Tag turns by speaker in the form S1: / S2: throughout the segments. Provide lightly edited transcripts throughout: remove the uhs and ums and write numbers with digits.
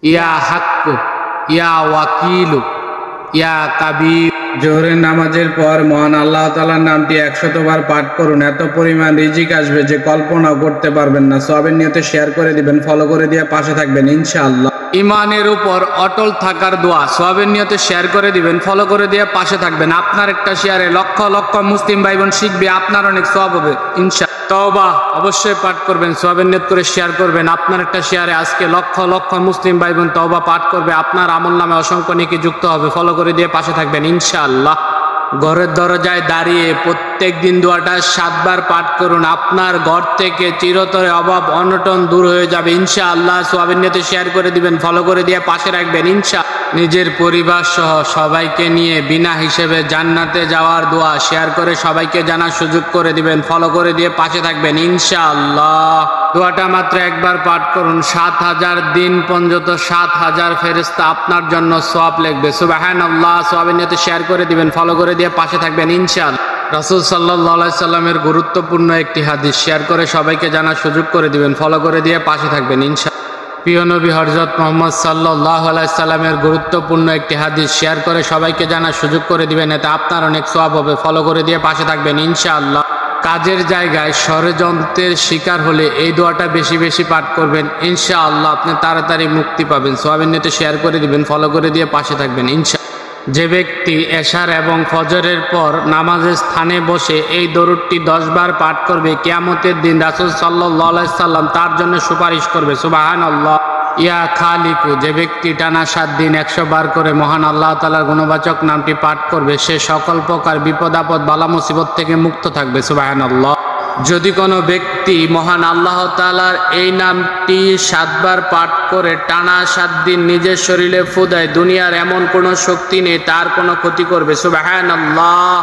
S1: ইয়া হাক্কু, ইয়া ওয়াকিলু, ইয়া কাবির।
S2: জোহরের নামাজের পর মহান আল্লাহ তাআলার নামটি 100 বার পাঠ করুন। এত পরিমাণ রিজিক আসবে যে কল্পনাও করতে পারবেন না। সওয়াবের নিয়তে শেয়ার করে দিবেন, ফলো করে দিয়ে পাশে থাকবেন ইনশাআল্লাহ।
S1: ইমানের উপর অটল থাকার দোয়া, সওয়াবের নিয়তে শেয়ার করে দিবেন, ফলো করে দিয়ে পাশে থাকবেন। আপনার একটা শেয়ারে লক্ষ লক্ষ মুসলিম ভাই বোন শিখবে, আপনার অনেক সওয়াব হবে ইনশাআল্লাহ। তওবা অবশ্যই পাঠ করবেন, সওয়াবের নিয়ত করে শেয়ার করবেন। আপনার একটা শেয়ারে আজকে লক্ষ লক্ষ মুসলিম ভাই বোন তওবা পাঠ করবে, আপনার আমল নামে অসংখ্য নেকি যুক্ত হবে। ফলো করে দিয়ে পাশে থাকবেন ইনশাআল্লাহ। ঘরের দরজায় দাঁড়িয়ে প্রত্যেক দিন দোয়াটা 7 বার পাঠ করুন। আপনার ঘর থেকে চিরতরে অভাব অনটন দূর হয়ে যাবে ইনশাআল্লাহ। সওয়াবের নিয়তে শেয়ার করে দিবেন, ফলো করে দিয়ে পাশে রাখবেন ইনশাআল্লাহ। নিজের পরিবার সহ সবাইকে নিয়ে বিনা হিসেবে জান্নাতে যাওয়ার দোয়া শেয়ার করে সবাইকে জানার সুযোগ করে দিবেন, ফলো করে দিয়ে পাশে থাকবেন ইনশাআল্লাহ। দোয়াটা মাত্র একবার পাঠ করুন, 7000 দিন পর্যন্ত 7000 ফেরেশতা আপনার জন্য সওয়াব লিখবে। সুবহানাল্লাহ। সওয়াবের নিয়তে শেয়ার করে দিবেন, ফলো করে দিয়ে পাশে থাকবেন ইনশাআল্লাহ। রাসূল সাল্লাল্লাহু আলাইহি সাল্লামের গুরুত্বপূর্ণ একটি হাদিস শেয়ার করে সবাইকে জানার সুযোগ করে দিবেন, ফলো করে দিয়ে পাশে থাকবেন ইনশাআল্লাহ। প্রিয় নবী হযরত মুহাম্মদ সাল্লাল্লাহু আলাইহি সাল্লামের গুরুত্বপূর্ণ একটি হাদিস শেয়ার করে সবাইকে জানার সুযোগ করে দিবেন, এতে আপনার অনেক সওয়াব হবে। ফলো করে দিয়ে পাশে থাকবেন ইনশাআল্লাহ। কাজের জায়গায় ষড়যন্ত্রের শিকার হলে এই দোয়াটা বেশি বেশি পাঠ করবেন ইনশাআল্লাহ, আপনি তাড়াতাড়ি মুক্তি পাবেন। সওয়াবের নিয়তে শেয়ার করে দিবেন, ফলো করে দিয়ে পাশে থাকবেন ইনশাআল্লাহ। যে ব্যক্তি এশার এবং ফজরের পর নামাজের স্থানে বসে এই দরুদটি 10 বার পাঠ করবে, কিয়ামতের দিন রাসূল সাল্লাল্লাহু আলাইহি সাল্লাম তার জন্য সুপারিশ করবে। সুবহানাল্লাহ। ইয়া খালিকু, যে ব্যক্তি টানা 7 দিন 100 বার করে মহান আল্লাহ তাআলার গুণবাচক নামটি পাঠ করবে, সে সকল প্রকার বিপদ আপদ বালা মুসিবত থেকে মুক্ত থাকবে। সুবহানাল্লাহ। যদি কোনো ব্যক্তি মহান আল্লাহ তাআলার এই নামটি 7 বার পাঠ করে টানা 7 দিন নিজের শরীরে ফু দেয়, দুনিয়ার এমন কোনো শক্তি নেই তার কোনো ক্ষতি করবে। সুবহানাল্লাহ।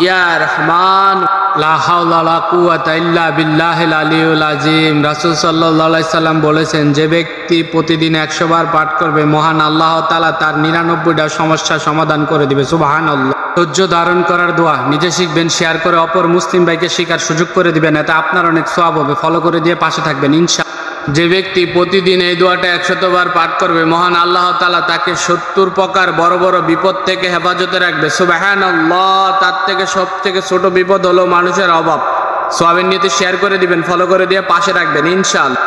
S1: ইয়া রহমান, লা হাওলা ওয়ালা কুওয়াতা ইল্লা বিল্লাহিল আলিয়্যিল আযীম। রাসূল সাল্লাল্লাহু আলাইহি সাল্লাম বলেছেন, যে ব্যক্তি প্রতিদিন 100 বার পাঠ করবে, মহান আল্লাহ তাআলা তার 99টা সমস্যার সমাধান করে দিবে। সুবহানাল্লাহ। ধৈর্য ধারণ করার দোয়া নিজে শিখবেন, শেয়ার করে অপর মুসলিম ভাইকে শেখার সুযোগ করে দিবেন, এতে আপনার অনেক সওয়াব হবে। ফলো করে দিয়ে পাশে থাকবেন ইনশাআল্লাহ। যে ব্যক্তি প্রতিদিন এই দোয়াটা 100 বার পাঠ করবে, মহান আল্লাহ তাআলা তাকে 70 প্রকার বড় বড় বিপদ থেকে হেফাজতে রাখবে। সুবহানাল্লাহ। তার থেকে সবথেকে ছোট বিপদ হলো মানুষের অভাব। সওয়াবের নিয়তে শেয়ার করে দিবেন, ফলো করে দিয়ে পাশে রাখবেন ইনশাআল্লাহ।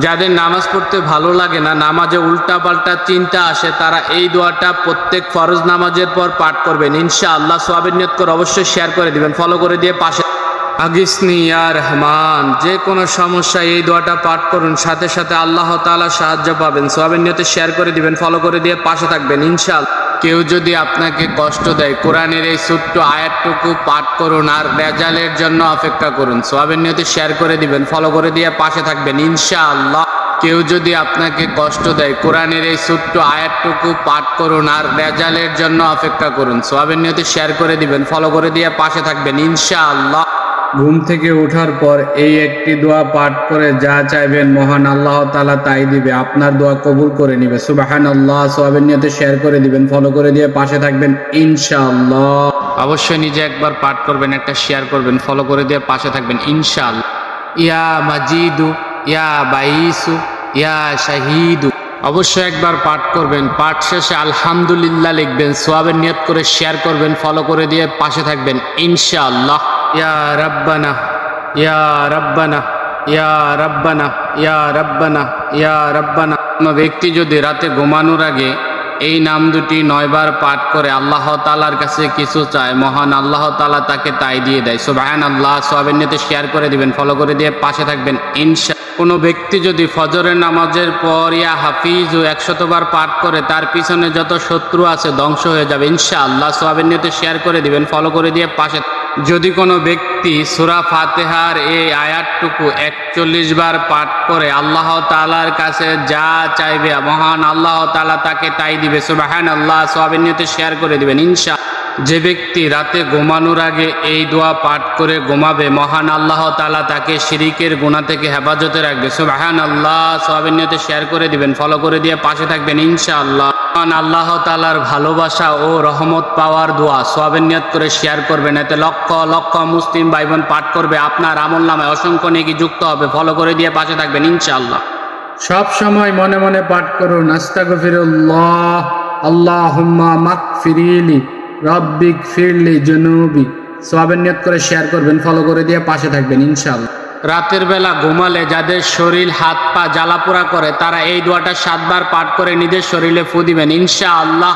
S1: যাদের নামাজ পড়তে ভালো লাগে না, নামাজে উল্টা পাল্টা চিন্তা আসে, তারা এই দোয়াটা প্রত্যেক ফরজ নামাজের পর পাঠ করবেন ইনশাআল্লাহ। সওয়াবের নিয়ত করে অবশ্যই শেয়ার করে দিবেন, ফলো করে দিয়ে পাশে। আগিসনি ইয়া রহমান, যে কোনো সমস্যায় এই দোয়াটা পাঠ করুন, সাথে সাথে আল্লাহ তাআলা সাহায্য পাবেন। সওয়াবের নিয়তে শেয়ার করে দিবেন, ফলো করে দিয়ে পাশে থাকবেন ইনশাআল্লাহ। কেউ যদি আপনাকে কষ্ট দেয়, কোরআনের এই ছোট্ট আয়াতটুকু পাঠ করুন আর রেজাল্টের জন্য অপেক্ষা করুন। সওয়াবের নিয়তে শেয়ার করে দিবেন, ফলো করে দিয়ে পাশে থাকবেন ইনশাআল্লাহ। কেউ যদি আপনাকে কষ্ট দেয়, কোরআনের এই ছোট্ট আয়াতটুকু পাঠ করুন আর রেজাল্টের জন্য অপেক্ষা করুন। সওয়াবের নিয়তে শেয়ার করে দিবেন, ফলো করে দিয়ে পাশে থাকবেন ইনশাআল্লাহ।
S2: ঘুম থেকে ওঠার পর এই একটি দোয়া পাঠ করে যা চাইবেন মহান আল্লাহ তাআলা তাই দিবে, আপনার দোয়া কবুল করে নিবে। সুবহানাল্লাহ। সওয়াবের নিয়তে শেয়ার করে দিবেন, ফলো করে দিয়ে পাশে থাকবেন ইনশাআল্লাহ।
S1: অবশ্যই নিজে একবার পাঠ করবেন, একটা শেয়ার করবেন, ফলো করে দিয়ে পাশে থাকবেন ইনশাআল্লাহ। ইয়া মাজিদু, ইয়া বাইসু, ইয়া শাহিদু, অবশ্যই একবার পাঠ করবেন। পাঠ শেষে আলহামদুলিল্লাহ লিখবেন, সওয়াবের নিয়ত করে শেয়ার করবেন, ফলো করে দিয়ে পাশে থাকবেন ইনশাআল্লাহ। ইয়া রাব্বানা, ইয়া রাব্বানা, ইয়া রাব্বানা, ইয়া রাব্বানা, ইয়া রাব্বানা। কোনো ব্যক্তি যদি রাতে ঘুমানোর আগে এই নাম দুটি 9 বার পাঠ করে আল্লাহ তাআলার কাছে কিছু চায়, মহান আল্লাহ তাআলা তাকে তাই দিয়ে দেয়। সুবহানাল্লাহ। সওয়াবের নিয়তে শেয়ার করে দিবেন, ফলো করে দিয়ে পাশে থাকবেন ইনশাআল্লাহ। কোনো ব্যক্তি যদি ফজরের নামাজের পর ইয়া হাফিজু 100 বার পাঠ করে, তার পিছনে যত শত্রু আছে ধ্বংস হয়ে যাবে ইনশাআল্লাহ। সওয়াবের নিয়তে শেয়ার করে দিবেন, ফলো করে দিয়ে পাশে। যদি কোনো ব্যক্তি সূরা ফাতিহার এই আয়াতটুকু 41 বার পাঠ করে আল্লাহ তাআলার কাছে যা চাইবে, মহান আল্লাহ তাআলা তাকে তাই দিবে। সুবহানাল্লাহ। সওয়াবের নিয়তে শেয়ার করে দিবেন ইনশাআল্লাহ। যে ব্যক্তি রাতে ঘুমানোর আগে এই দোয়া পাঠ করে ঘুমাবে, মহান আল্লাহ তাআলা তাকে শিরিকের গুনাহ থেকে হেফাজতে রাখবে। সুবহানাল্লাহ। সওয়াবের নিয়তে শেয়ার করে দিবেন, ফলো করে দিয়ে পাশে থাকবেন ইনশাআল্লাহ। মহান আল্লাহ তাআলার ভালোবাসা ও রহমত পাওয়ার দোয়া, সওয়াবের নিয়ত করে শেয়ার করবেন, এতে লক্ষ লক্ষ মুসলিম ভাই বোন পাঠ করবে, আপনার আমল নামায় অসংখ্য নেকি যুক্ত হবে। ফলো করে দিয়ে পাশে থাকবেন ইনশাআল্লাহ।
S2: সব সময় মনে মনে পাঠ করুন আস্তাগফিরুল্লাহ আল্লাহুম্মা মাগফিরিলি রাব্বিক ফিরলি জুনুবি। সওয়াবের নিয়ত করে শেয়ার করবেন, ফলো করে দিয়ে পাশে থাকবেন ইনশাআল্লাহ।
S1: রাতের বেলা ঘুমালে যাদের শরীর হাত পা জ্বালাপোড়া করে তারা এই দোয়াটা 7 বার পাঠ করে নিজের শরীরে ফু দিবেন, ইনশাআল্লাহ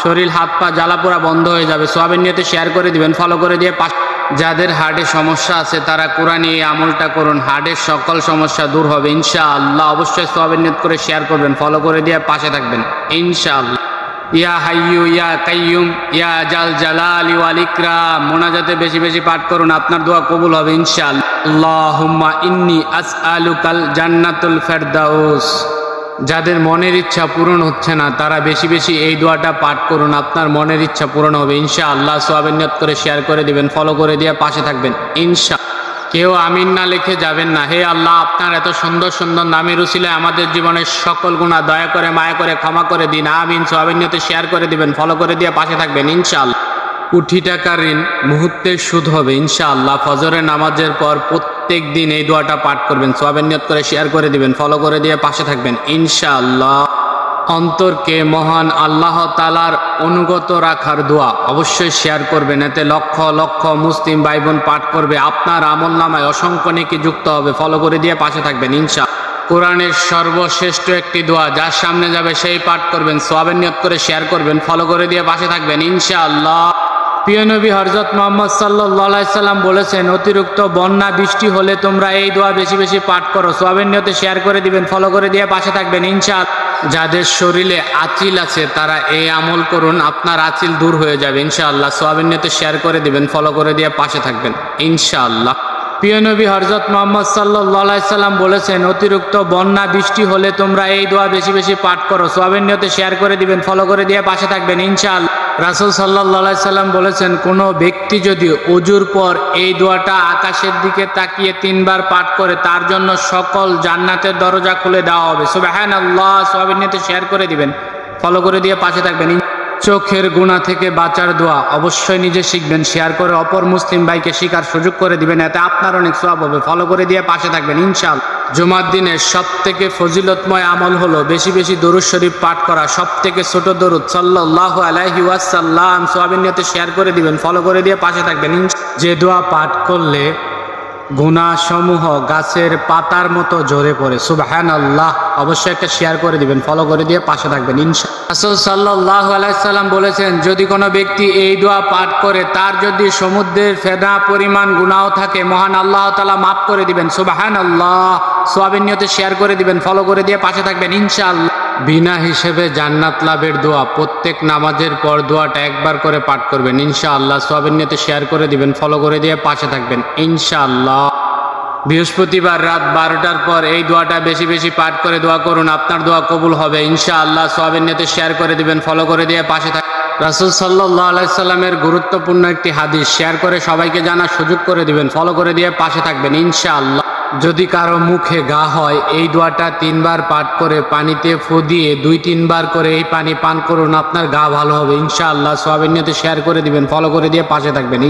S1: শরীর হাত পা জ্বালাপোড়া বন্ধ হয়ে যাবে। সওয়াবের নিয়তে শেয়ার করে দিবেন, ফলো করে দিয়ে পাশে। যাদের হার্টে সমস্যা আছে তারা কোরআনে এই আমলটা করুন, হার্টের সকল সমস্যা দূর হবে ইনশাআল্লাহ। অবশ্যই সওয়াবের নিয়ত করে শেয়ার করবেন, ফলো করে দিয়ে পাশে থাকবেন ইনশাআল্লাহ। ইয়া হাইয়ু ইয়া কাইয়ুম ইয়া জাল জালালি ওয়াল ইকরাম মোনাজাতে বেশি বেশি পাঠ করুন, আপনার দোয়া কবুল হবে ইনশাআল্লাহ। আল্লাহুম্মা ইন্নী আসআলুকাল জান্নাতুল ফেরদাউস। যাদের মনের ইচ্ছা পূরণ হচ্ছে না তারা বেশি বেশি এই দোয়াটা পাঠ করুন, আপনার মনের ইচ্ছা পূরণ হবে ইনশাআল্লাহ। সওয়াবের নিয়ত করে শেয়ার করে দিবেন, ফলো করে দিয়ে পাশে থাকবেন ইনশাআল্লাহ। কেউ আমিন না লিখে যাবেন না। হে আল্লাহ, আপনার এত সুন্দর সুন্দর নামের উসিলায় আমাদের জীবনের সকল গুনাহ দয়া করে মায়া করে ক্ষমা করে দিন, আমিন। সওয়াবের নিয়তে শেয়ার করে দিবেন, ফলো করে দিয়ে পাশে থাকবেন ইনশাআল্লাহ। কোটি টাকার ঋণ মুহূর্তে সুদ হবে ইনশাআল্লাহ। ফজরের নামাজের পর প্রত্যেক দিন এই দোয়াটা পাঠ করবেন, সওয়াবের নিয়ত করে শেয়ার করে দিবেন, ফলো করে দিয়ে পাশে থাকবেন ইনশাআল্লাহ। অন্তরকে মহান আল্লাহ তাআলার অনুগত রাখার দোয়া অবশ্যই শেয়ার করবেন, এতে লক্ষ লক্ষ মুসলিম ভাই বোন পাঠ করবে, আপনার আমলনামায় অসংখ্য নেকি যুক্ত হবে। ফলো করে দিয়ে পাশে থাকবেন ইনশাআল্লাহ। কোরআনের সর্বশ্রেষ্ঠ একটি দোয়া, যার সামনে যাবে সেই পাঠ করবেন, সওয়াবের নিয়ত করে শেয়ার করবেন, ফলো করে দিয়ে পাশে থাকবেন ইনশাআল্লাহ। প্রিয় নবী হযরত মুহাম্মদ সাল্লাল্লাহু আলাইহি সাল্লাম বলেছেন, অতিরিক্ত বন্যা বৃষ্টি হলে তোমরা এই দোয়া বেশি বেশি পাঠ করো। সওয়াবের নিয়তে শেয়ার করে দিবেন, ফলো করে দিয়ে পাশে থাকবেন ইনশাআল্লাহ। যাদের শরীরে আঁচিল আছে তারা এই আমল করুন, আপনার আঁচিল দূর হয়ে যাবে ইনশাআল্লাহ। সওয়াবের নিয়তে শেয়ার করে দিবেন, ফলো করে দিয়ে পাশে থাকবেন ইনশাআল্লাহ। প্রিয় নবী হযরত মুহাম্মদ সাল্লাল্লাহু আলাইহি সাল্লাম বলেছেন, অতিরিক্ত বন্যা বৃষ্টি হলে তোমরা এই দোয়া বেশি বেশি পাঠ করো। সওয়াবের নিয়তে শেয়ার করে দিবেন, ফলো করে দিয়ে পাশে থাকবেন ইনশাআল্লাহ। রাসূল সাল্লাল্লাহু আলাইহি সাল্লাম বলেছেন, কোনো ব্যক্তি যদি ওযুর পর এই দোয়াটা আকাশের দিকে তাকিয়ে 3 বার পাঠ করে তার জন্য সকল জান্নাতের দরজা খুলে দেওয়া হবে। সুবহানাল্লাহ। সওয়াবের নিয়তে শেয়ার করে দিবেন, ফলো করে দিয়ে পাশে থাকবেন। চোখের গুনাহ থেকে বাঁচার দোয়া অবশ্যই নিজে শিখবেন, শেয়ার করে অপর মুসলিম ভাইকে শিখার সুযোগ করে দিবেন, এতে আপনার অনেক সওয়াব হবে। ফলো করে দিয়ে পাশে থাকবেন ইনশাআল্লাহ। জুমার দিনের সবথেকে ফজিলতময় আমল হলো বেশি বেশি দরুদ শরীফ পাঠ করা, সবথেকে ছোট দরুদ সাল্লাল্লাহু আলাইহি ওয়াসাল্লাম। সওয়াবের নিয়তে শেয়ার করে দিবেন, ফলো করে দিয়ে পাশে থাকবেন। যে দোয়া পাঠ করলে গুনাহ সমূহ গাছের পাতার মতো ঝরে পড়ে, সুবহানাল্লাহ। অবশ্যই একটা শেয়ার করে দিবেন, ফলো করে দিয়ে পাশে থাকবেন ইনশাআল্লাহ। রাসূল সাল্লাল্লাহু আলাইহি সাল্লাম বলেছেন, যদি কোনো ব্যক্তি এই দোয়া পাঠ করে তার যদি সমুদ্রের ফেনা পরিমাণ গুনাহ থাকে মহান আল্লাহ তাআলা মাফ করে দিবেন, সুবহানাল্লাহ। সওয়াবের নিয়তে শেয়ার করে দিবেন, ফলো করে দিয়ে পাশে থাকবেন ইনশাআল্লাহ। বিনা হিসেবে জান্নাত লাভের দোয়া, প্রত্যেক নামাজের পর দোয়াটা একবার করে পাঠ করবেন ইনশাআল্লাহ। সওয়াবের নিয়তে শেয়ার করে দিবেন, ফলো করে দিয়ে পাশে থাকবেন ইনশাআল্লাহ। বৃহস্পতিবার রাত 12টার পর এই দোয়াটা বেশি বেশি পাঠ করে দোয়া করুন, আপনার দোয়া কবুল হবে ইনশাআল্লাহ। সওয়াবের নিয়তে শেয়ার করে দিবেন, ফলো করে দিয়ে পাশে থাকবেন। রাসূল সাল্লাল্লাহু আলাইহি সাল্লামের গুরুত্বপূর্ণ একটি হাদিস শেয়ার করে সবাইকে জানার সুযোগ করে দিবেন, ফলো করে দিয়ে পাশে থাকবেন ইনশাআল্লাহ। যদি কারো মুখে ঘা হয় এই দোয়াটা 3 বার পাঠ করে পানিতে ফু দিয়ে 2-3 বার করে এই পানি পান করুন, আপনার ঘা ভালো হবে ইনশাআল্লাহ। সওয়াবের নিয়তে শেয়ার করে দিবেন, ফলো করে দিয়ে পাশে থাকবেন।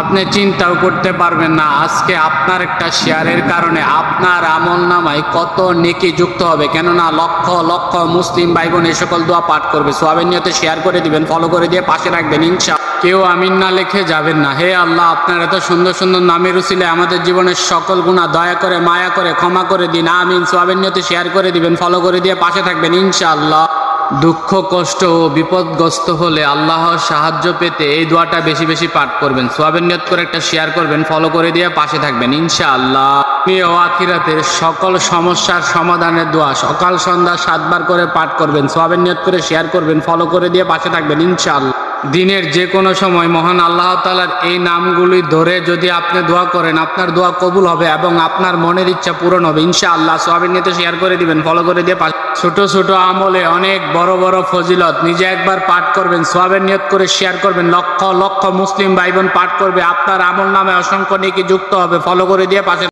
S1: আপনি চিন্তাও করতে পারবেন না আজকে আপনার একটা শেয়ারের কারণে আপনার আমলনামায় কত নেকি যুক্ত হবে, কেননা লক্ষ লক্ষ মুসলিম ভাই বোন এই সকল দোয়া পাঠ করবে। সওয়াবের নিয়তে শেয়ার করে দিবেন, ফলো করে দিয়ে পাশে রাখবেন ইনশাআল্লাহ। কেউ আমিন না লিখে যাবেন না। হে আল্লাহ, আপনার এত সুন্দর সুন্দর নামের উসিলায় আমাদের জীবনের সকল গুনাহ দয়া করে মায়া করে ক্ষমা করে দিন, আমিন। সওয়াবের নিয়তে শেয়ার করে দিবেন, ফলো করে দিয়ে পাশে থাকবেন ইনশাআল্লাহ। দুঃখ কষ্ট ও বিপদগ্রস্ত হলে আল্লাহর সাহায্য পেতে এই দোয়াটা বেশি বেশি পাঠ করবেন। সওয়াবের নিয়ত করে একটা শেয়ার করবেন, ফলো করে দিয়ে পাশে থাকবেন ইনশাআল্লাহ। দুনিয়া ও আখিরাতের সকল সমস্যার সমাধানের দোয়া সকাল সন্ধ্যা 7 বার করে পাঠ করবেন। সওয়াবের নিয়ত করে শেয়ার করবেন, ফলো করে দিয়ে পাশে থাকবেন ইনশাআল্লাহ। দিনের যে কোনো সময় মহান আল্লাহ তাআলার এই নামগুলি ধরে যদি আপনি দোয়া করেন আপনার দোয়া কবুল হবে এবং আপনার মনের ইচ্ছা পূরণ হবে ইনশাআল্লাহ। সওয়াবের নিয়তে শেয়ার করে দিবেন, ফলো করে দিয়ে ছোট ছোট আমলে অনেক বড় বড় ফজিলত, নিজে একবার পাঠ করবেন, সওয়াবের নিয়ত করে শেয়ার করবেন, লক্ষ লক্ষ মুসলিম ভাই বোন পাঠ করবে, আপনার আমল নামে অসংখ্য নেকি যুক্ত হবে। ফলো করে দিয়ে পাশে